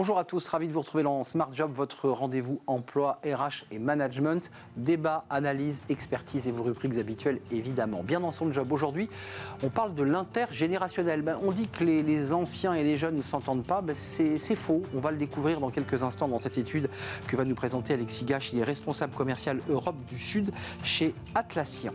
Bonjour à tous, ravi de vous retrouver dans Smart Job, votre rendez-vous emploi, RH et management. Débat, analyse, expertise et vos rubriques habituelles évidemment. Bien dans son job aujourd'hui, on parle de l'intergénérationnel. On dit que les anciens et les jeunes ne s'entendent pas, c'est faux. On va le découvrir dans quelques instants dans cette étude que va nous présenter Alexis Gache. Il est responsable commercial Europe du Sud chez Atlassian.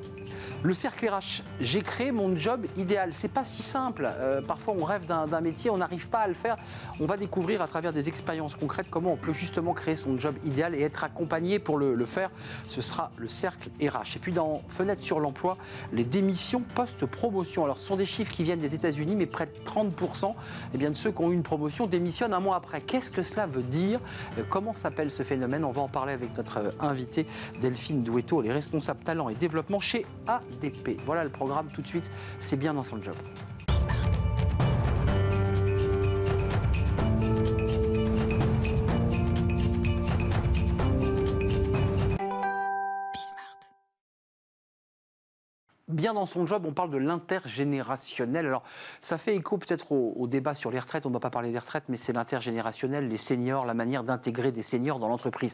Le cercle RH, j'ai créé mon job idéal. C'est pas si simple. Parfois on rêve d'un métier, on n'arrive pas à le faire. On va découvrir à travers des expériences concrètes comment on peut justement créer son job idéal et être accompagné pour le faire. Ce sera le cercle RH. Et puis dans Fenêtre sur l'emploi, les démissions post-promotion. Alors ce sont des chiffres qui viennent des États-Unis, mais près de 30% de ceux qui ont eu une promotion démissionnent un mois après. Qu'est-ce que cela veut dire? Comment s'appelle ce phénomène? On va en parler avec notre invitée Delphine Douetto, elle est responsable talent et développement chez ADP. Voilà le programme tout de suite, c'est bien dans son job. Bien dans son job, on parle de l'intergénérationnel. Alors, ça fait écho peut-être au débat sur les retraites. On ne va pas parler des retraites, mais c'est l'intergénérationnel, les seniors, la manière d'intégrer des seniors dans l'entreprise.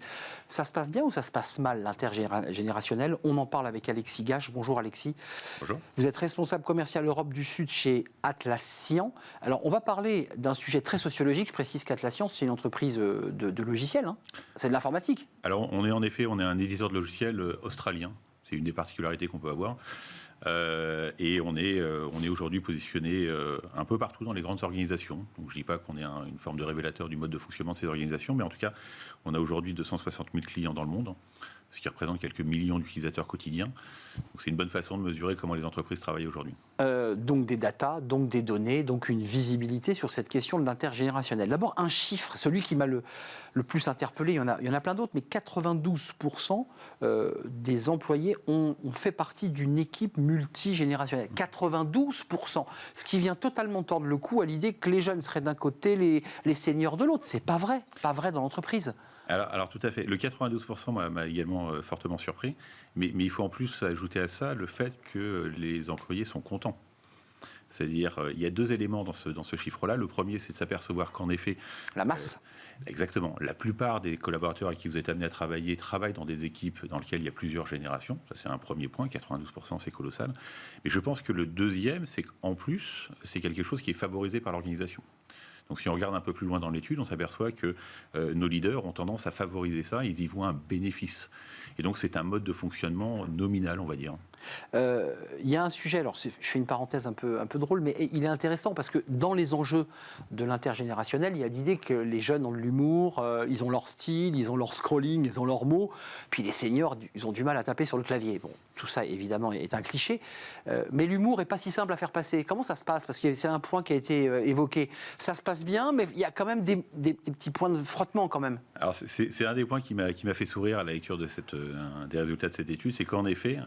Ça se passe bien ou ça se passe mal, l'intergénérationnel? On en parle avec Alexis Gache. Bonjour Alexis. Bonjour. Vous êtes responsable commercial Europe du Sud chez Atlassian. Alors, on va parler d'un sujet très sociologique. Je précise qu'Atlassian, c'est une entreprise de logiciels. Hein. C'est de l'informatique. Alors, on est un éditeur de logiciels australien. C'est une des particularités qu'on peut avoir. Et on est aujourd'hui positionné un peu partout dans les grandes organisations. Donc, je ne dis pas qu'on est une forme de révélateur du mode de fonctionnement de ces organisations, mais en tout cas, on a aujourd'hui 260 000 clients dans le monde, ce qui représente quelques millions d'utilisateurs quotidiens. Donc, c'est une bonne façon de mesurer comment les entreprises travaillent aujourd'hui. Donc des datas, donc des données, donc une visibilité sur cette question de l'intergénérationnel. D'abord, un chiffre, celui qui m'a le plus interpellé, il y en a plein d'autres, mais 92% des employés ont fait partie d'une équipe multigénérationnelle. 92%, ce qui vient totalement tordre le cou à l'idée que les jeunes seraient d'un côté, les seniors de l'autre. C'est pas vrai dans l'entreprise. Alors tout à fait. Le 92% m'a également fortement surpris, mais il faut en plus ajouter à ça le fait que les employés sont contents. C'est-à-dire, il y a deux éléments dans ce chiffre-là. Le premier, c'est de s'apercevoir qu'en effet... La masse. Exactement. La plupart des collaborateurs avec qui vous êtes amenés à travailler travaillent dans des équipes dans lesquelles il y a plusieurs générations. Ça, c'est un premier point. 92%, c'est colossal. Mais je pense que le deuxième, c'est qu'en plus, c'est quelque chose qui est favorisé par l'organisation. Donc si on regarde un peu plus loin dans l'étude, on s'aperçoit que nos leaders ont tendance à favoriser ça, ils y voient un bénéfice. Et donc c'est un mode de fonctionnement nominal, on va dire. Il y a un sujet, alors je fais une parenthèse un peu drôle, mais il est intéressant parce que dans les enjeux de l'intergénérationnel, il y a l'idée que les jeunes ont de l'humour, ils ont leur style, ils ont leur scrolling, ils ont leurs mots, puis les seniors, ils ont du mal à taper sur le clavier. Bon, tout ça évidemment est un cliché, mais l'humour n'est pas si simple à faire passer. Comment ça se passe? Parce que c'est un point qui a été évoqué. Ça se passe bien, mais il y a quand même des petits points de frottement quand même. Alors c'est un des points qui m'a fait sourire à la lecture de des résultats de cette étude, c'est qu'en effet,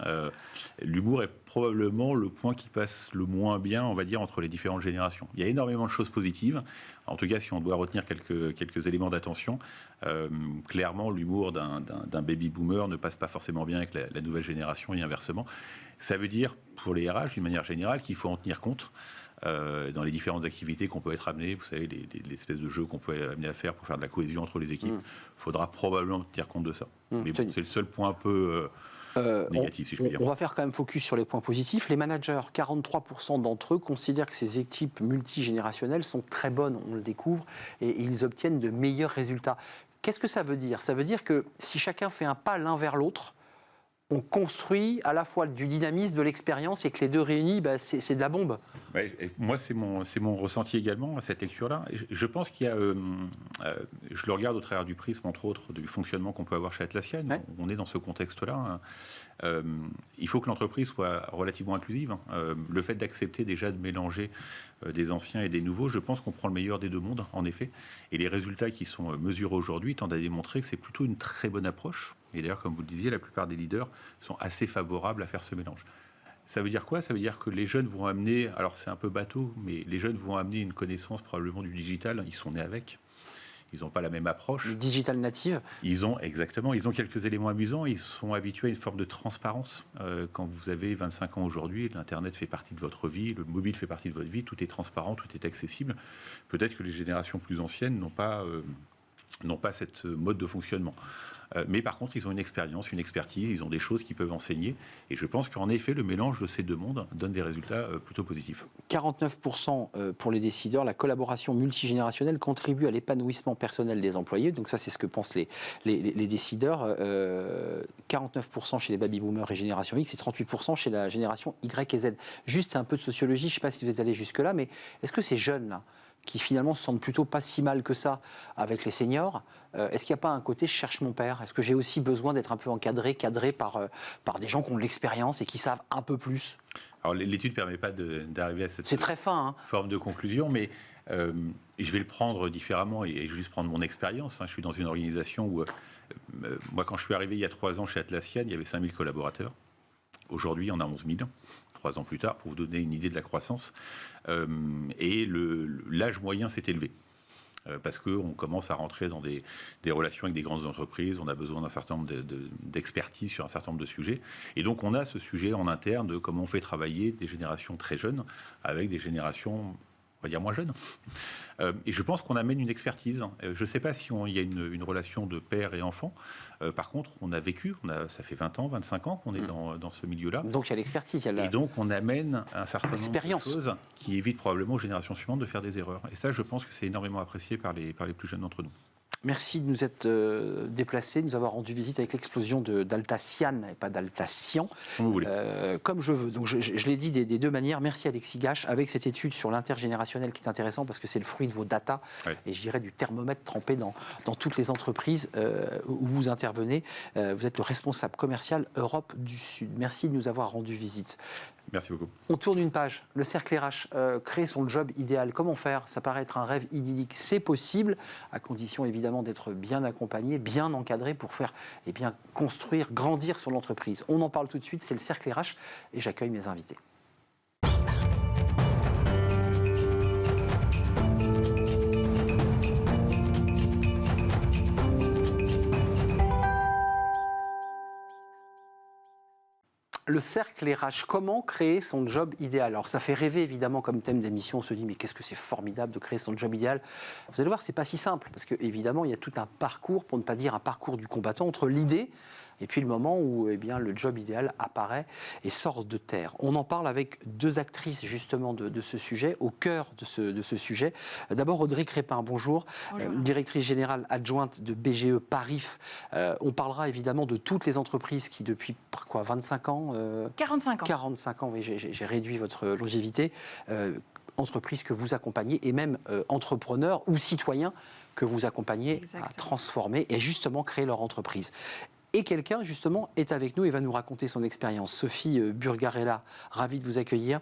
l'humour est probablement le point qui passe le moins bien, on va dire, entre les différentes générations. Il y a énormément de choses positives. En tout cas, si on doit retenir quelques éléments d'attention, clairement, l'humour d'un baby-boomer ne passe pas forcément bien avec la nouvelle génération et inversement. Ça veut dire, pour les RH, d'une manière générale, qu'il faut en tenir compte dans les différentes activités qu'on peut être amené, vous savez, l'espèce de jeux qu'on peut être amené à faire pour faire de la cohésion entre les équipes. Il faudra probablement tenir compte de ça. Mais bon, c'est le seul point un peu... négatif, si je puis dire. On va faire quand même focus sur les points positifs. Les managers, 43% d'entre eux considèrent que ces équipes multigénérationnelles sont très bonnes, on le découvre, et ils obtiennent de meilleurs résultats. Qu'est-ce que ça veut dire? Ça veut dire que si chacun fait un pas l'un vers l'autre, on construit à la fois du dynamisme, de l'expérience, et que les deux réunis, c'est de la bombe. Ouais, moi, c'est mon ressenti également à cette lecture-là. Je pense qu'il y a, je le regarde au travers du prisme, entre autres, du fonctionnement qu'on peut avoir chez Atlassian. Ouais. On est dans ce contexte-là. Il faut que l'entreprise soit relativement inclusive. Le fait d'accepter déjà de mélanger des anciens et des nouveaux, je pense qu'on prend le meilleur des deux mondes, en effet. Et les résultats qui sont mesurés aujourd'hui tendent à démontrer que c'est plutôt une très bonne approche. Et d'ailleurs, comme vous le disiez, la plupart des leaders sont assez favorables à faire ce mélange. Ça veut dire quoi? Ça veut dire que les jeunes vont amener, alors c'est un peu bateau, mais les jeunes vont amener une connaissance probablement du digital, ils sont nés avec. ils n'ont pas la même approche. Les digital natives. Ils ont quelques éléments amusants. Ils sont habitués à une forme de transparence. Quand vous avez 25 ans aujourd'hui, l'Internet fait partie de votre vie, le mobile fait partie de votre vie, tout est transparent, tout est accessible. Peut-être que les générations plus anciennes n'ont pas cette mode de fonctionnement. Mais par contre, ils ont une expérience, une expertise, ils ont des choses qu'ils peuvent enseigner. Et je pense qu'en effet, le mélange de ces deux mondes donne des résultats plutôt positifs. 49% pour les décideurs, la collaboration multigénérationnelle contribue à l'épanouissement personnel des employés. Donc ça, c'est ce que pensent les décideurs. 49% chez les baby-boomers et génération X et 38% chez la génération Y et Z. Juste un peu de sociologie, je ne sais pas si vous êtes allé jusque-là, mais est-ce que ces jeunes-là, qui finalement se sentent plutôt pas si mal que ça avec les seniors, est-ce qu'il n'y a pas un côté « je cherche mon père » ? Est-ce que j'ai aussi besoin d'être un peu cadré par des gens qui ont de l'expérience et qui savent un peu plus ? Alors l'étude ne permet pas d'arriver à cette C'est très fin, forme de conclusion, mais je vais le prendre différemment et juste prendre mon expérience. Je suis dans une organisation où, moi quand je suis arrivé il y a 3 ans chez Atlassian, il y avait 5000 collaborateurs. Aujourd'hui, on a 11 000. 3 ans plus tard, pour vous donner une idée de la croissance. Et l'âge moyen s'est élevé. Parce qu'on commence à rentrer dans des relations avec des grandes entreprises, on a besoin d'un certain nombre d'expertise sur un certain nombre de sujets. Et donc on a ce sujet en interne de comment on fait travailler des générations très jeunes avec des générations, on va dire, moins jeunes. Et je pense qu'on amène une expertise. Je ne sais pas si il y a une relation de père et enfant. Par contre, on a vécu, ça fait 20 ans, 25 ans qu'on est dans ce milieu-là. Donc il y a l'expertise. Et donc on amène un certain nombre de choses qui évitent probablement aux générations suivantes de faire des erreurs. Et ça, je pense que c'est énormément apprécié par les plus jeunes d'entre nous. Merci de nous être déplacés, de nous avoir rendu visite avec l'explosion d'Altacian et pas d'Altacian. Comme vous voulez. Comme je veux. Donc je l'ai dit des deux manières. Merci Alexis Gache avec cette étude sur l'intergénérationnel qui est intéressant parce que c'est le fruit de vos data et je dirais du thermomètre trempé dans toutes les entreprises où vous intervenez. Vous êtes le responsable commercial Europe du Sud. Merci de nous avoir rendu visite. Merci beaucoup. On tourne une page. Le cercle RH, créer son job idéal. Comment faire ? Ça paraît être un rêve idyllique. C'est possible, à condition évidemment d'être bien accompagné, bien encadré pour faire construire, grandir sur l'entreprise. On en parle tout de suite. C'est le cercle RH et j'accueille mes invités. Le cercle RH, comment créer son job idéal ? Alors ça fait rêver évidemment comme thème d'émission, on se dit mais qu'est-ce que c'est formidable de créer son job idéal ? Vous allez voir, c'est pas si simple parce que évidemment il y a tout un parcours, pour ne pas dire un parcours du combattant, entre l'idée et puis le moment où le job idéal apparaît et sort de terre. On en parle avec 2 actrices justement de ce sujet, au cœur de ce sujet. D'abord Audrey Crépin, bonjour. Bonjour. Directrice générale adjointe de BGE Parif. On parlera évidemment de toutes les entreprises qui depuis 25 ans 45 ans. 45 ans, oui, j'ai réduit votre longévité. Entreprises que vous accompagnez et même entrepreneurs ou citoyens que vous accompagnez Exactement. à transformer et justement créer leur entreprise. Et quelqu'un, justement, est avec nous et va nous raconter son expérience. Sophie Burgarella, ravie de vous accueillir,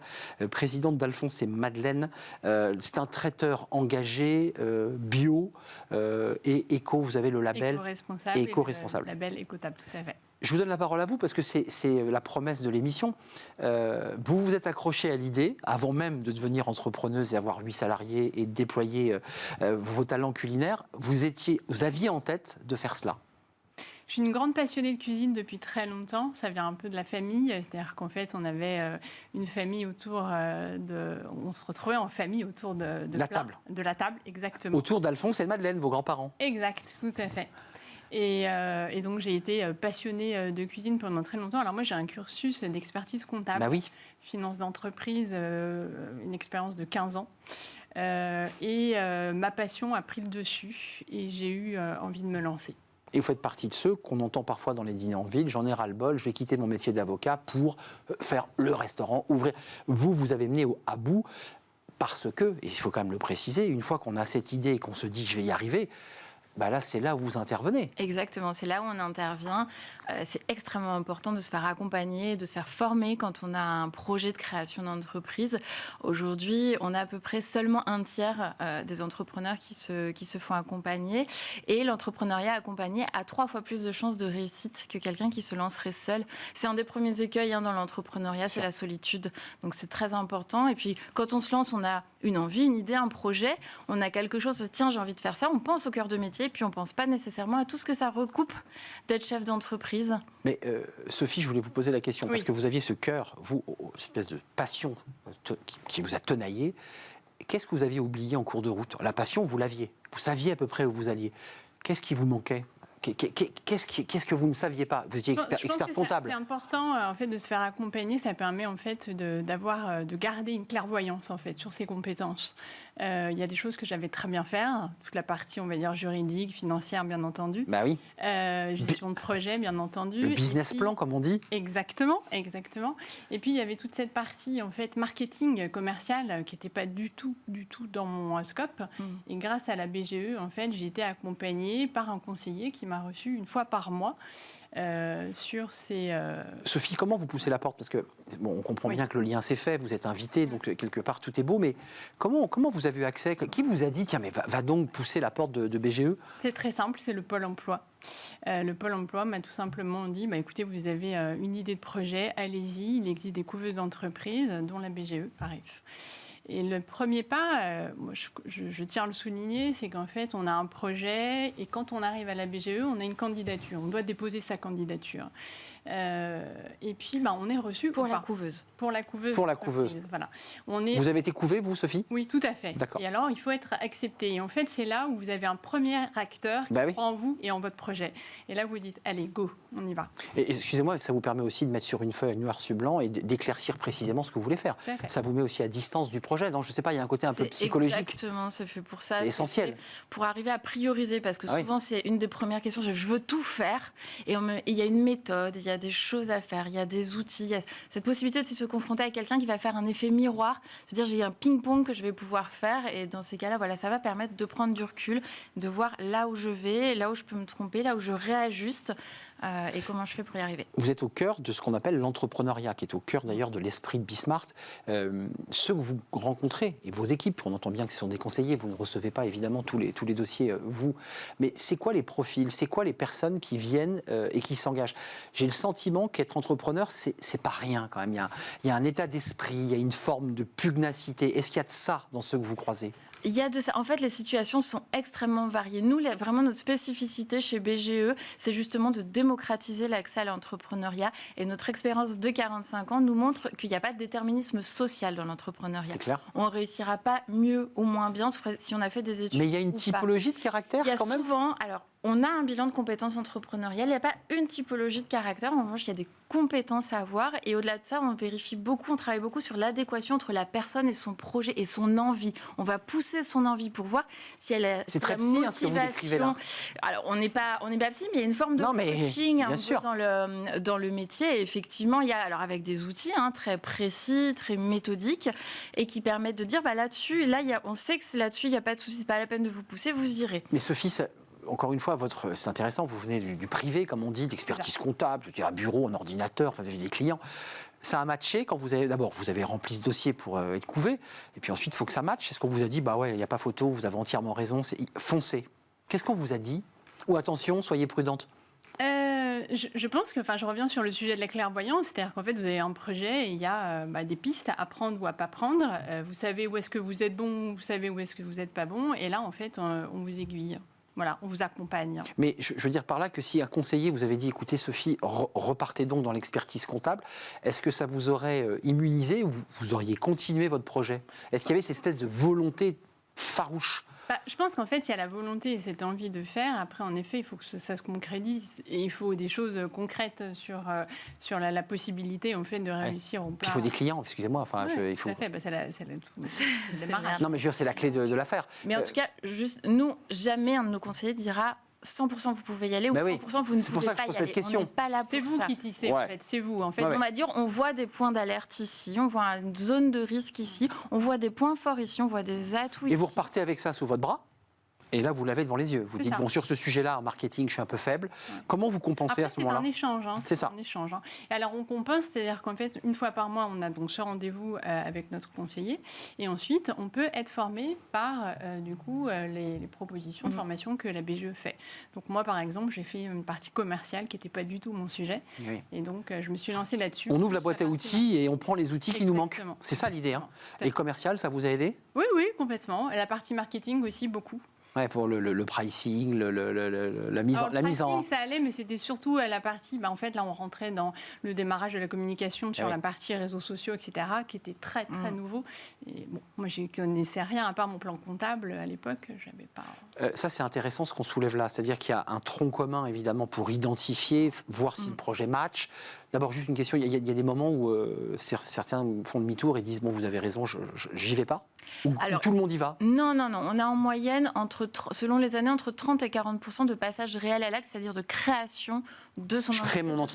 présidente d'Alphonse et Madeleine. C'est un traiteur engagé, bio et éco. Vous avez le label éco-responsable. éco-responsable. Le label écotable, tout à fait. Je vous donne la parole à vous parce que c'est la promesse de l'émission. Vous vous êtes accroché à l'idée, avant même de devenir entrepreneuse et avoir 8 salariés et de déployer vos talents culinaires. Vous aviez en tête de faire cela. Je suis une grande passionnée de cuisine depuis très longtemps. Ça vient un peu de la famille. C'est-à-dire qu'en fait, on avait une famille autour on se retrouvait en famille autour de la table. De la table, exactement. Autour d'Alphonse et de Madeleine, vos grands-parents. Exact, tout à fait. Et donc, j'ai été passionnée de cuisine pendant très longtemps. Alors moi, j'ai un cursus d'expertise comptable, Bah oui. finance d'entreprise, une expérience de 15 ans. Ma passion a pris le dessus et j'ai eu envie de me lancer. Et vous faites partie de ceux qu'on entend parfois dans les dîners en ville. J'en ai ras-le-bol, je vais quitter mon métier d'avocat pour faire le restaurant, ouvrir. Vous avez mené à bout parce que, et il faut quand même le préciser, une fois qu'on a cette idée et qu'on se dit je vais y arriver, bah là, c'est là où vous intervenez. Exactement, c'est là où on intervient. C'est extrêmement important de se faire accompagner, de se faire former quand on a un projet de création d'entreprise. Aujourd'hui, on a à peu près seulement un tiers des entrepreneurs qui se font accompagner. Et l'entrepreneuriat accompagné a 3 fois plus de chances de réussite que quelqu'un qui se lancerait seul. C'est un des premiers écueils dans l'entrepreneuriat, c'est la solitude. Donc c'est très important. Et puis quand on se lance, on a une envie, une idée, un projet. On a quelque chose, tiens, j'ai envie de faire ça. On pense au cœur de métier, puis on ne pense pas nécessairement à tout ce que ça recoupe d'être chef d'entreprise. Mais Sophie, je voulais vous poser la question, parce que vous aviez ce cœur, vous, cette espèce de passion qui vous a tenaillé. Qu'est-ce que vous aviez oublié en cours de route? La passion, vous l'aviez. Vous saviez à peu près où vous alliez. Qu'est-ce qui vous manquait? Qu'est-ce que vous ne saviez pas? Vous étiez expert comptable. C'est important en fait de se faire accompagner. Ça permet en fait de garder une clairvoyance en fait sur ses compétences. Il y a des choses que j'avais très bien faire, toute la partie on va dire juridique, financière bien entendu. Bah oui. Gestion de projet bien entendu. Le business plan comme on dit. Exactement. Et puis il y avait toute cette partie en fait marketing commercial qui n'était pas du tout dans mon scope. Et grâce à la BGE en fait j'ai été accompagnée par un conseiller qui m'a reçu une fois par mois sur ces... Sophie, comment vous poussez la porte? Parce que on comprend bien que le lien s'est fait, vous êtes invité, donc quelque part tout est beau, mais comment vous avez eu accès? Qui vous a dit, tiens, mais va donc pousser la porte de BGE? C'est très simple, c'est le Pôle emploi. Le Pôle emploi m'a tout simplement dit, écoutez, vous avez une idée de projet, allez-y, il existe des couveuses d'entreprise, dont la BGE, pareil. Et le premier pas, moi, je tiens à le souligner, c'est qu'en fait, on a un projet et quand on arrive à la BGE, on a une candidature. On doit déposer sa candidature. Et puis, on est reçu pour la couveuse. Pour la couveuse. Pour la couveuse. Voilà. Vous avez été couvée, vous, Sophie? Oui, tout à fait. D'accord. Et alors, il faut être accepté. Et en fait, c'est là où vous avez un premier acteur qui croit en vous et en votre projet. Et là, vous dites, allez, go, on y va. Et excusez-moi, ça vous permet aussi de mettre sur une feuille noir sur blanc et d'éclaircir précisément ce que vous voulez faire. Ça vous met aussi à distance du projet. Donc, je ne sais pas, il y a un côté un peu psychologique. Exactement, c'est fait pour ça. C'est essentiel. Pour arriver à prioriser, parce que souvent, c'est une des premières questions. Je veux tout faire. Et il y a une méthode, il y a des choses à faire, il y a des outils. Il y a cette possibilité de se confronter à quelqu'un qui va faire un effet miroir. C'est-à-dire, j'ai un ping-pong que je vais pouvoir faire. Et dans ces cas-là, ça va permettre de prendre du recul, de voir là où je vais, là où je peux me tromper, là où je réajuste. Et comment je fais pour y arriver. Vous êtes au cœur de ce qu'on appelle l'entrepreneuriat, qui est au cœur d'ailleurs de l'esprit de Bismart. Ceux que vous rencontrez, et vos équipes, on entend bien que ce sont des conseillers, vous ne recevez pas évidemment tous les dossiers, vous. Mais c'est quoi les profils? C'est quoi les personnes qui viennent et qui s'engagent? J'ai le sentiment qu'être entrepreneur, c'est pas rien quand même. Il y a un état d'esprit, il y a une forme de pugnacité. Est-ce qu'il y a de ça dans ceux que vous croisez? Il y a de ça. En fait, les situations sont extrêmement variées. Nous, vraiment, notre spécificité chez BGE, c'est justement de démocratiser l'accès à l'entrepreneuriat. Et notre expérience de 45 ans nous montre qu'il n'y a pas de déterminisme social dans l'entrepreneuriat. C'est clair. On ne réussira pas mieux ou moins bien si on a fait des études. Mais il y a une typologie de caractère quand même? Il y a souvent... Alors, on a un bilan de compétences entrepreneuriales. Il n'y a pas une typologie de caractère. En revanche, il y a des compétences à avoir. Et au-delà de ça, on travaille beaucoup sur l'adéquation entre la personne et son projet et son envie. On va pousser son envie pour voir si elle a c'est très la psy, motivation. Alors, on n'est pas psy, mais il y a une forme de coaching un peu dans le métier. Et effectivement, il y a, alors avec des outils très précis, très méthodiques, et qui permettent de dire, là-dessus, on sait que c'est là-dessus, il n'y a pas de souci, c'est pas la peine de vous pousser, vous irez. Mais Sophie, encore une fois, c'est intéressant, vous venez du privé, comme on dit, d'expertise comptable, je veux dire, un bureau, un ordinateur, vous avez des clients. Ça a matché quand vous avez rempli ce dossier pour être couvé, et puis ensuite, il faut que ça matche. Est-ce qu'on vous a dit, il n'y a pas photo, vous avez entièrement raison, foncez? Qu'est-ce qu'on vous a dit? Ou attention, soyez prudente? Je pense que, je reviens sur le sujet de la clairvoyance, c'est-à-dire qu'en fait, vous avez un projet et il y a des pistes à prendre ou à pas prendre. Vous savez où est-ce que vous êtes bon, vous savez où est-ce que vous n'êtes pas bon, et là, en fait, on vous aiguille. Voilà, on vous accompagne. Mais je veux dire par là que si un conseiller vous avait dit, écoutez Sophie, repartez donc dans l'expertise comptable, est-ce que ça vous aurait immunisé ou vous auriez continué votre projet? Est-ce qu'il y avait cette espèce de volonté farouche? Je pense qu'en fait, il y a la volonté et cette envie de faire. Après, en effet, il faut que ça se concrétise. Et il faut des choses concrètes sur la possibilité en fait, de réussir au plan. Il faut des clients, excusez-moi. Il faut... Tout à fait, c'est le démarrage. Non, mais je veux dire, c'est la clé de l'affaire. Mais en tout cas, nous, jamais un de nos conseillers dira 100% vous pouvez y aller ou 100% vous ne pouvez pas y aller. C'est pour ça que je pose cette question. On n'est pas là pour ça. C'est vous qui tissez, en fait. C'est vous, en fait. On va dire, on voit des points d'alerte ici, on voit une zone de risque ici, on voit des points forts ici, on voit des atouts ici. Et vous repartez avec ça sous votre bras? Et là, vous l'avez devant les yeux. Vous dites, bon, sur ce sujet-là, en marketing, je suis un peu faible. Comment vous compensez à ce moment-là ? C'est un échange. C'est ça. Un échange. Et alors, on compense, c'est-à-dire qu'en fait, une fois par mois, on a donc ce rendez-vous avec notre conseiller. Et ensuite, on peut être formé par, les propositions de formation que la BGE fait. Donc, moi, par exemple, j'ai fait une partie commerciale qui n'était pas du tout mon sujet. Oui. Et donc, je me suis lancée là-dessus. On ouvre la boîte à outils et on prend les outils qui nous manquent. C'est ça l'idée. Hein. Et commercial, ça vous a aidé ? Oui, complètement. Et la partie marketing aussi, beaucoup. Ouais, pour le pricing, la mise en... ça allait, mais c'était surtout la partie... en fait, là, on rentrait dans le démarrage de la communication sur la partie réseaux sociaux, etc., qui était très, très nouveau. Et bon, moi, je ne connaissais rien, à part mon plan comptable. À l'époque, je n'avais pas... ça, c'est intéressant ce qu'on soulève là. C'est-à-dire qu'il y a un tronc commun, évidemment, pour identifier, voir si le projet match. D'abord, juste une question. Il y a des moments où certains font demi-tour et disent, bon, vous avez raison, j'y vais pas. Ou tout le monde y va. Non. On a en moyenne, selon les années, entre 30 et 40% de passage réel à l'acte, c'est-à-dire de création de son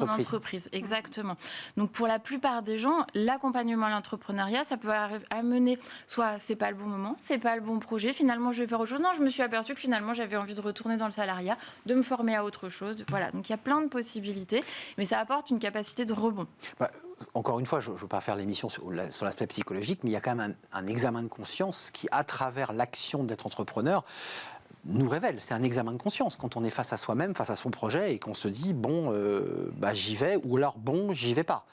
entreprise. Exactement. Donc, pour la plupart des gens, l'accompagnement à l'entrepreneuriat, ça peut amener soit c'est pas le bon moment, c'est pas le bon projet, finalement, je vais faire autre chose. Non, je me suis aperçue que finalement, j'avais envie de retourner dans le salariat, de me former à autre chose. Voilà. Donc, il y a plein de possibilités, mais ça apporte une capacité de rebond. Encore une fois, je ne veux pas faire l'émission sur l'aspect psychologique, mais il y a quand même un examen de conscience qui, à travers l'action d'être entrepreneur, nous révèle. C'est un examen de conscience quand on est face à soi-même, face à son projet et qu'on se dit bon, j'y vais ou alors bon, j'y vais pas.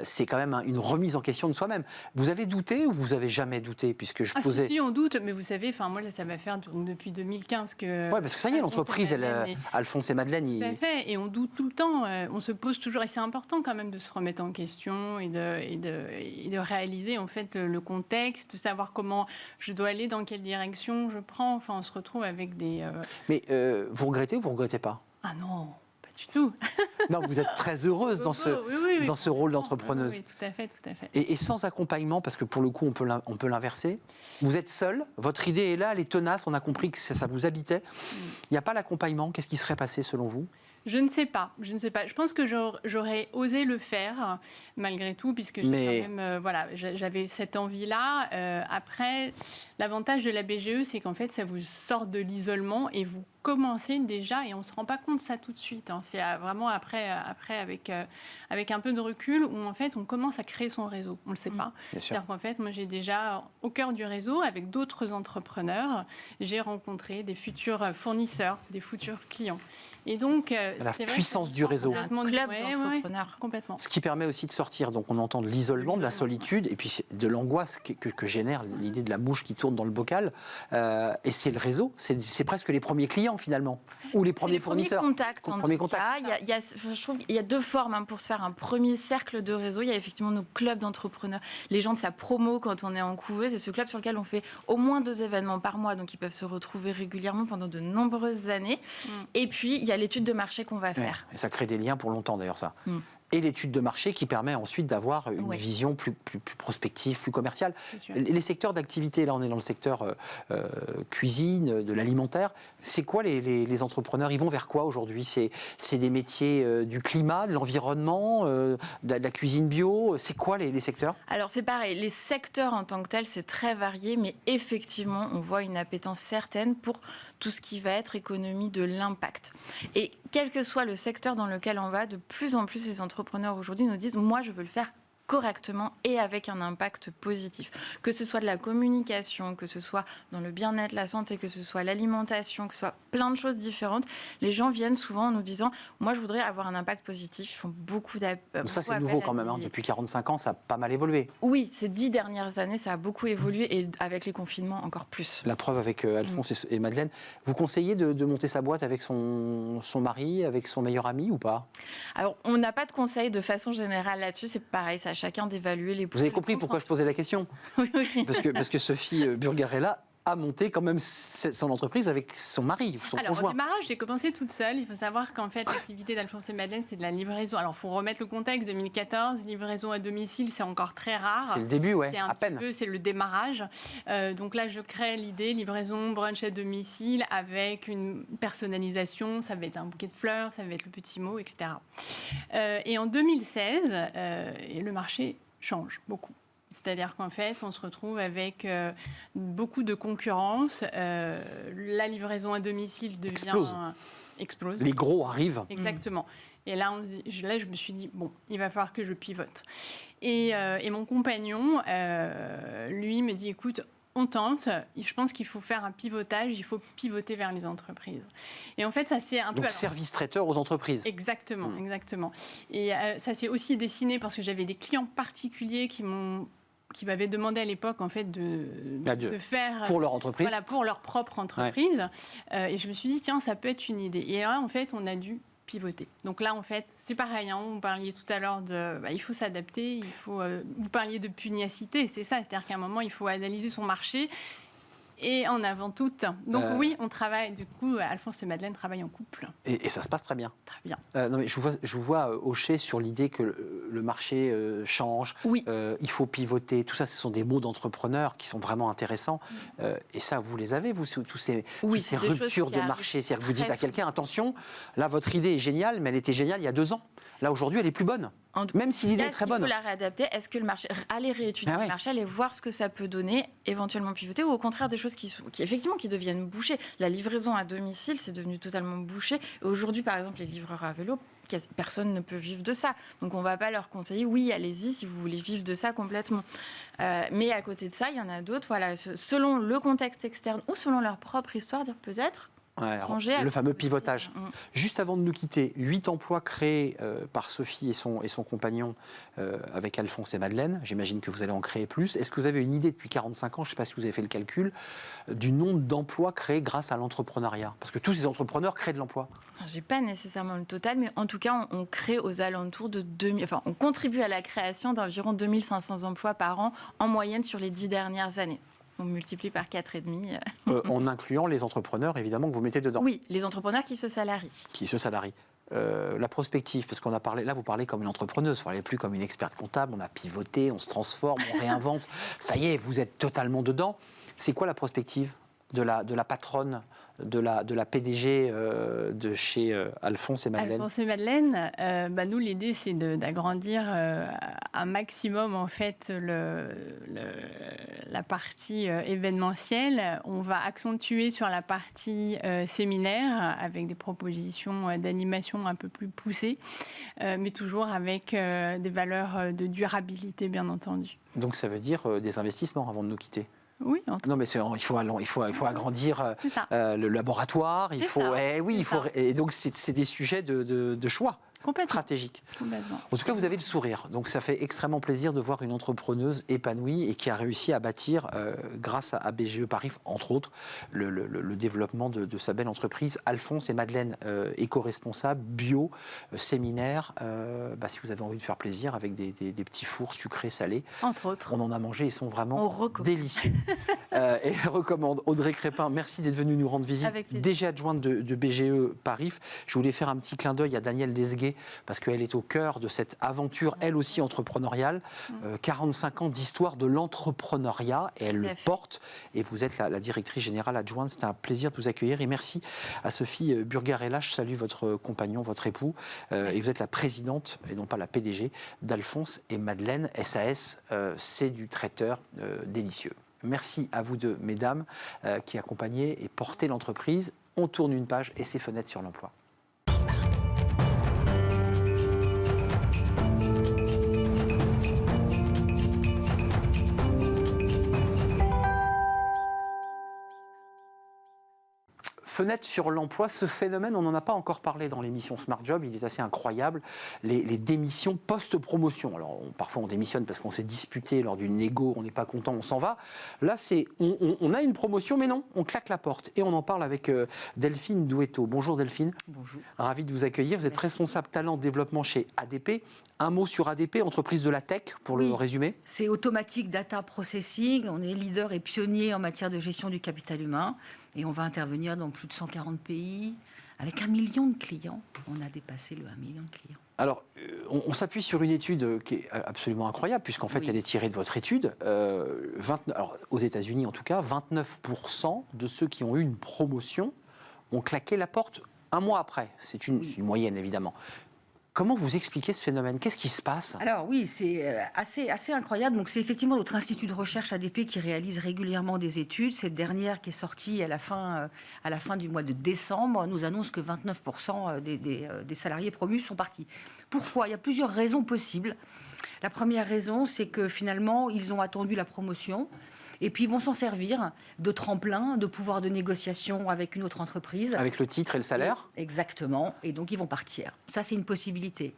C'est quand même une remise en question de soi-même. Vous avez douté ou vous avez jamais douté puisque je posais. Si, on doute, mais vous savez, moi là, ça va faire depuis 2015 que. Ouais, parce que ça y est, l'entreprise, Alphonse et Madeleine. Tout à fait, et on doute tout le temps. On se pose toujours, et c'est important quand même de se remettre en question et de réaliser en fait le contexte, de savoir comment je dois aller, dans quelle direction je prends. Enfin, on se retrouve avec des... Mais vous regrettez ou vous ne regrettez pas ? Ah non, pas du tout. Non, vous êtes très heureuse dans ce rôle d'entrepreneuse. Oui, tout à fait. Et sans accompagnement, parce que pour le coup, on peut l'inverser, vous êtes seule, votre idée est là, elle est tenace, on a compris que ça vous habitait. Il n'y a pas l'accompagnement, qu'est-ce qui serait passé selon vous ? Je ne sais pas. Je pense que j'aurais osé le faire, malgré tout, puisque j'avais cette envie-là. Après, l'avantage de la BGE, c'est qu'en fait, ça vous sort de l'isolement et vous commencez déjà, et on ne se rend pas compte de ça tout de suite. Hein. C'est vraiment après avec un peu de recul, où en fait, on commence à créer son réseau. On ne le sait pas. C'est-à-dire qu'en fait, moi, j'ai déjà, au cœur du réseau, avec d'autres entrepreneurs, j'ai rencontré des futurs fournisseurs, des futurs clients. Et donc, la puissance du réseau. Un club d'entrepreneurs. Complètement. Ce qui permet aussi de sortir. Donc, on entend de l'isolement, de la solitude, et puis de l'angoisse que génère l'idée de la mouche qui tourne dans le bocal. Et c'est le réseau. C'est presque les premiers clients, finalement. Ou les premiers fournisseurs. Premiers contacts. Je trouve qu'il y a deux formes pour se faire un premier cercle de réseau. Il y a effectivement nos clubs d'entrepreneurs. Les gens de sa promo, quand on est en couveuse, c'est ce club sur lequel on fait au moins 2 événements par mois. Donc, ils peuvent se retrouver régulièrement pendant de nombreuses années. Et puis, il y a l'étude de marché qu'on va faire. Et ça crée des liens pour longtemps, d'ailleurs, ça. Et l'étude de marché qui permet ensuite d'avoir une vision plus prospective, plus commerciale. Les secteurs d'activité, là on est dans le secteur cuisine, de l'alimentaire, c'est quoi les entrepreneurs ? Ils vont vers quoi aujourd'hui ? C'est des métiers du climat, de l'environnement, de la cuisine bio, c'est quoi les secteurs ? Alors c'est pareil, les secteurs en tant que tels c'est très varié, mais effectivement on voit une appétence certaine pour tout ce qui va être économie de l'impact. Et quel que soit le secteur dans lequel on va, de plus en plus les entrepreneurs aujourd'hui nous disent « moi je veux le faire correctement et avec un impact positif. » Que ce soit de la communication, que ce soit dans le bien-être, la santé, que ce soit l'alimentation, que ce soit plein de choses différentes. Les gens viennent souvent en nous disant « moi je voudrais avoir un impact positif ». Ils font beaucoup d'appels. Ça c'est nouveau quand même, depuis 45 ans ça a pas mal évolué. Oui, ces 10 dernières années ça a beaucoup évolué et avec les confinements encore plus. La preuve avec Alphonse et Madeleine. Vous conseillez de monter sa boîte avec son mari, avec son meilleur ami ou pas ? Alors on n'a pas de conseil de façon générale là-dessus, c'est pareil, ça chacun d'évaluer les points. Vous avez compris pourquoi je posais la question ? Oui. Parce que Sophie Burgarella a monté quand même son entreprise avec son mari, son conjoint. Au démarrage, j'ai commencé toute seule. Il faut savoir qu'en fait, l'activité d'Alphonse et Madeleine, c'est de la livraison. Alors, il faut remettre le contexte. 2014, livraison à domicile, c'est encore très rare. C'est le début, à peine. C'est le démarrage. Donc là, je crée l'idée, livraison, brunch à domicile, avec une personnalisation. Ça va être un bouquet de fleurs, ça va être le petit mot, etc. Et en 2016, le marché change beaucoup. C'est-à-dire qu'en fait, on se retrouve avec beaucoup de concurrence. La livraison à domicile explose. Les gros arrivent. Exactement. Et là, je me suis dit, bon, il va falloir que je pivote. Et mon compagnon, lui, me dit, écoute, on tente. Je pense qu'il faut faire un pivotage. Il faut pivoter vers les entreprises. Et en fait, ça c'est un peu... Donc, service traiteur aux entreprises. Exactement, exactement. Et ça s'est aussi dessiné parce que j'avais des clients particuliers qui m'avaient demandé à l'époque en fait de faire pour leur entreprise, voilà, pour leur propre entreprise. Ouais. Et je me suis dit tiens, ça peut être une idée. Et là en fait, on a dû pivoter. Donc là en fait, c'est pareil. Hein, vous parliez tout à l'heure il faut s'adapter. Vous parliez de pugnacité, c'est ça. C'est-à-dire qu'à un moment, il faut analyser son marché. Et en avant toute. Donc oui, on travaille. Du coup, Alphonse et Madeleine travaillent en couple. Et ça se passe très bien. Très bien. Non, mais je vous vois hocher sur l'idée que le marché change. Oui. Il faut pivoter. Tout ça, ce sont des mots d'entrepreneurs qui sont vraiment intéressants. Et ça, vous les avez, vous, tous ces ruptures de marché. C'est-à-dire que vous dites à quelqu'un, attention, là, votre idée est géniale, mais elle était géniale il y a 2 ans. Là, aujourd'hui, elle est plus bonne. Même si l'idée est très bonne. Il faut la réadapter. Est-ce que le marché... Aller réétudier le marché, aller voir ce que ça peut donner, éventuellement pivoter, ou au contraire des choses qui effectivement, qui deviennent bouchées. La livraison à domicile, c'est devenu totalement bouché. Aujourd'hui, par exemple, les livreurs à vélo, personne ne peut vivre de ça. Donc, on ne va pas leur conseiller, oui, allez-y si vous voulez vivre de ça complètement. Mais à côté de ça, il y en a d'autres, voilà, selon le contexte externe ou selon leur propre histoire, dire peut-être... le fameux pivotage. Juste avant de nous quitter, 8 emplois créés par Sophie et son compagnon avec Alphonse et Madeleine. J'imagine que vous allez en créer plus. Est-ce que vous avez une idée depuis 45 ans, je ne sais pas si vous avez fait le calcul, du nombre d'emplois créés grâce à l'entrepreneuriat? Parce que tous ces entrepreneurs créent de l'emploi. Je n'ai pas nécessairement le total, mais en tout cas, on crée aux alentours de 2000... Enfin, on contribue à la création d'environ 2500 emplois par an en moyenne sur les 10 dernières années. On multiplie par 4,5. En incluant les entrepreneurs, évidemment, que vous mettez dedans. Oui, les entrepreneurs qui se salarient. La prospective, parce qu'on a parlé, là vous parlez comme une entrepreneuse, vous ne parlez plus comme une experte comptable, on a pivoté, on se transforme, on réinvente. Ça y est, vous êtes totalement dedans. C'est quoi la prospective de la patronne, de la PDG de chez Alphonse et Madeleine? Alphonse et Madeleine, nous l'idée c'est d'agrandir un maximum en fait la partie événementielle. On va accentuer sur la partie séminaire avec des propositions d'animation un peu plus poussées, mais toujours avec des valeurs de durabilité bien entendu. Donc ça veut dire des investissements avant de nous quitter? Oui. Non, mais il faut agrandir le laboratoire. Et donc c'est des sujets de choix stratégiques. Complètement. En tout cas, vous avez le sourire. Donc ça fait extrêmement plaisir de voir une entrepreneuse épanouie et qui a réussi à bâtir, grâce à BGE Paris, entre autres, le développement de sa belle entreprise. Alphonse et Madeleine, éco-responsables, bio, séminaire. Si vous avez envie de faire plaisir avec des petits fours sucrés, salés. Entre autres. On en a mangé, ils sont vraiment délicieux. Et elle recommande. Audrey Crépin, merci d'être venue nous rendre visite. DG adjointe de BGE Paris. Je voulais faire un petit clin d'œil à Danielle Desguet, parce qu'elle est au cœur de cette aventure, elle aussi entrepreneuriale. 45 ans d'histoire de l'entrepreneuriat, et elle le porte. Et vous êtes la directrice générale adjointe. C'était un plaisir de vous accueillir. Et merci à Sophie Burgarella. Je salue votre compagnon, votre époux. Et vous êtes la présidente, et non pas la PDG, d'Alphonse et Madeleine. SAS, c'est du traiteur délicieux. Merci à vous deux, mesdames, qui accompagnez et portez l'entreprise. On tourne une page et c'est Fenêtre sur l'emploi. Fenêtre sur l'emploi, ce phénomène, on n'en a pas encore parlé dans l'émission Smart Job, il est assez incroyable, les démissions post-promotion. Alors parfois on démissionne parce qu'on s'est disputé lors d'une négo, on n'est pas content, on s'en va. Là, on a une promotion, mais non, on claque la porte. Et on en parle avec Delphine Douetto. Bonjour Delphine. Bonjour. Ravi de vous accueillir. Vous êtes responsable talent développement chez ADP. Un mot sur ADP, entreprise de la tech, pour le résumer. C'est Automatic Data Processing. On est leader et pionnier en matière de gestion du capital humain. Et on va intervenir dans plus de 140 pays, avec 1 million de clients. On a dépassé le 1 million de clients. Alors, on s'appuie sur une étude qui est absolument incroyable, puisqu'en fait, elle est tirée de votre étude. Alors, aux États-Unis, en tout cas, 29% de ceux qui ont eu une promotion ont claqué la porte un mois après. C'est une moyenne, évidemment. Comment vous expliquez ce phénomène? Qu'est-ce qui se passe? Alors oui, c'est assez incroyable. Donc c'est effectivement notre institut de recherche ADP qui réalise régulièrement des études. Cette dernière qui est sortie à la fin du mois de décembre nous annonce que 29% des salariés promus sont partis. Pourquoi? Il y a plusieurs raisons possibles. La première raison, c'est que finalement, ils ont attendu la promotion. Et puis, ils vont s'en servir de tremplin, de pouvoir de négociation avec une autre entreprise. Avec le titre et le salaire? Exactement. Et donc, ils vont partir. Ça, c'est une possibilité.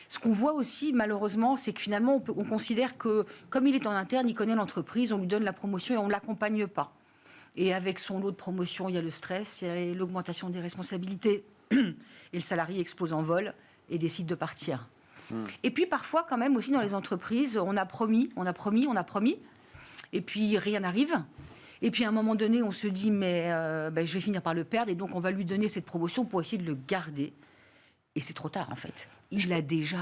Ce qu'on voit aussi, malheureusement, c'est que finalement, on considère que, comme il est en interne, il connaît l'entreprise, on lui donne la promotion et on ne l'accompagne pas. Et avec son lot de promotion, il y a le stress, il y a l'augmentation des responsabilités. Et le salarié explose en vol et décide de partir. Et puis, parfois, quand même, aussi dans les entreprises, on a promis. Et puis, rien n'arrive. Et puis, à un moment donné, on se dit, mais je vais finir par le perdre. Et donc, on va lui donner cette promotion pour essayer de le garder. Et c'est trop tard, en fait. Il a déjà...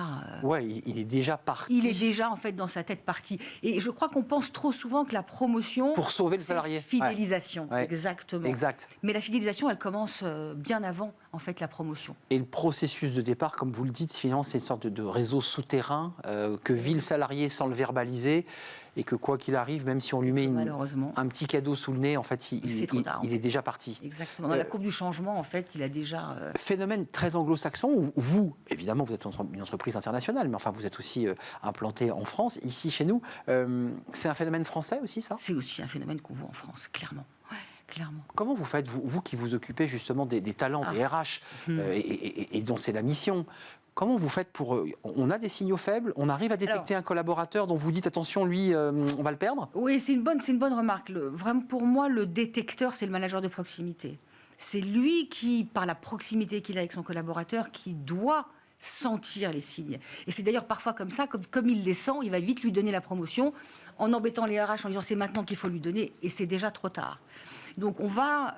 il est déjà parti. Il est déjà, en fait, dans sa tête parti. Et je crois qu'on pense trop souvent que la promotion... Pour sauver le salarié. Fidélisation, Ouais. Exactement. Exact. Mais la fidélisation, elle commence bien avant, en fait, la promotion. Et le processus de départ, comme vous le dites, finalement, c'est une sorte de réseau souterrain que vit le salarié sans le verbaliser, et que quoi qu'il arrive, même si on lui met un petit cadeau sous le nez, en fait, il est déjà parti. Exactement. Dans la courbe du changement, en fait, il a déjà... Phénomène très anglo-saxon, où vous, évidemment, vous êtes une entreprise internationale, mais enfin, vous êtes aussi implanté en France, ici, chez nous. C'est un phénomène français aussi, ça? C'est aussi un phénomène qu'on voit en France, clairement. Ouais, clairement. Comment vous faites, vous qui vous occupez justement des talents, des RH, et dont c'est la mission? Comment vous faites pour... On a des signaux faibles? On arrive à détecter un collaborateur dont vous dites, attention, lui, on va le perdre? Oui, c'est une bonne remarque. Vraiment, pour moi, le détecteur, c'est le manager de proximité. C'est lui qui, par la proximité qu'il a avec son collaborateur, qui doit sentir les signes. Et c'est d'ailleurs parfois comme ça, comme il les sent, il va vite lui donner la promotion, en embêtant les RH, en disant c'est maintenant qu'il faut lui donner, et c'est déjà trop tard. Donc on va...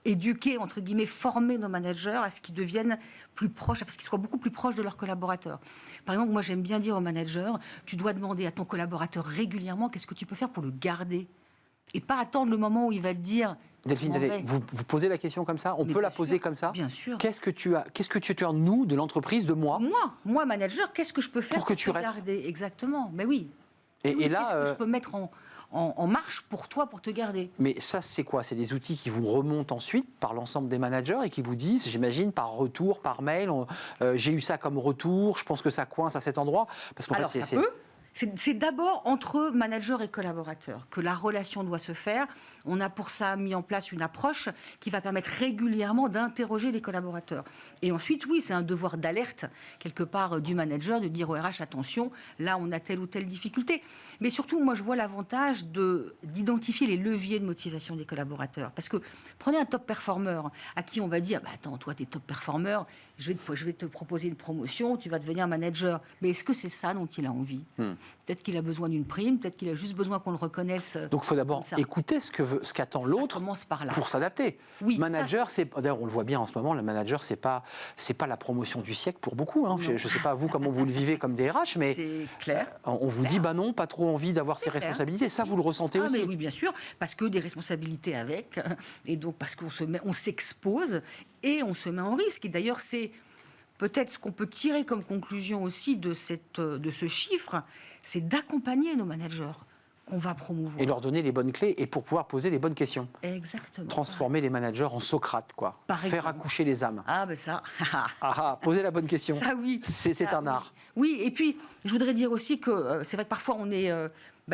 éduquer, entre guillemets, former nos managers à ce qu'ils deviennent plus proches, à ce qu'ils soient beaucoup plus proches de leurs collaborateurs. Par exemple, moi, j'aime bien dire aux managers, tu dois demander à ton collaborateur régulièrement qu'est-ce que tu peux faire pour le garder. Et pas attendre le moment où il va te dire... Delphine, vous posez la question comme ça? On peut la poser comme ça? Bien sûr. Qu'est-ce que tu attends, nous, de l'entreprise, de moi? Moi, manager, qu'est-ce que je peux faire pour que tu restes? Garder? Exactement, mais oui. Et là, qu'est-ce que je peux mettre en marche pour toi, pour te garder? Mais ça, c'est quoi? C'est des outils qui vous remontent ensuite par l'ensemble des managers et qui vous disent, j'imagine, par retour, par mail, j'ai eu ça comme retour, je pense que ça coince à cet endroit. Parce qu'en fait, ça peut. C'est d'abord entre manager et collaborateur que la relation doit se faire. On a pour ça mis en place une approche qui va permettre régulièrement d'interroger les collaborateurs. Et ensuite, oui, c'est un devoir d'alerte, quelque part, du manager, de dire au RH, attention, là, on a telle ou telle difficulté. Mais surtout, moi, je vois l'avantage d'identifier les leviers de motivation des collaborateurs. Parce que prenez un top performer à qui on va dire, attends, toi, t'es top performer, je vais te proposer une promotion, tu vas devenir manager. Mais est-ce que c'est ça dont il a envie? Peut-être qu'il a besoin d'une prime, peut-être qu'il a juste besoin qu'on le reconnaisse. Donc il faut d'abord écouter ce qu'attend l'autre pour s'adapter. Oui, manager, d'ailleurs on le voit bien en ce moment, le manager c'est pas la promotion du siècle pour beaucoup. Hein. Je ne sais pas vous comment vous le vivez comme DRH, mais c'est clair. On vous dit non, pas trop envie d'avoir ces responsabilités. Ça vous le ressentez aussi? Mais oui, bien sûr, parce que des responsabilités avec, et donc parce on s'expose et on se met en risque. Et d'ailleurs c'est peut-être ce qu'on peut tirer comme conclusion aussi de ce chiffre, c'est d'accompagner nos managers qu'on va promouvoir. Et leur donner les bonnes clés et pour pouvoir poser les bonnes questions. Exactement. Transformer les managers en Socrate, quoi. Faire accoucher les âmes. Ah, ben ça. Poser la bonne question. Ça, oui. C'est un art. Oui, et puis, je voudrais dire aussi que c'est vrai que parfois, on est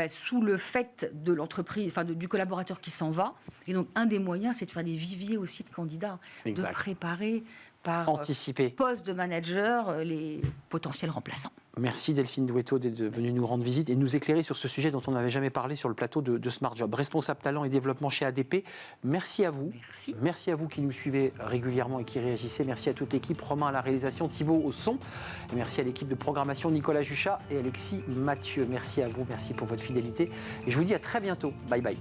sous le fait de l'entreprise, du collaborateur qui s'en va. Et donc, un des moyens, c'est de faire des viviers aussi de candidats. Exact. De préparer par anticiper. Poste de manager les potentiels remplaçants. Merci Delphine Douetto d'être venue nous rendre visite et nous éclairer sur ce sujet dont on n'avait jamais parlé sur le plateau de Smart Job. Responsable talent et développement chez ADP, merci à vous. Merci. Merci à vous qui nous suivez régulièrement et qui réagissez. Merci à toute l'équipe, Romain à la réalisation, Thibaut au son. Et merci à l'équipe de programmation, Nicolas Juchat et Alexis Mathieu. Merci à vous, merci pour votre fidélité. Et je vous dis à très bientôt. Bye bye.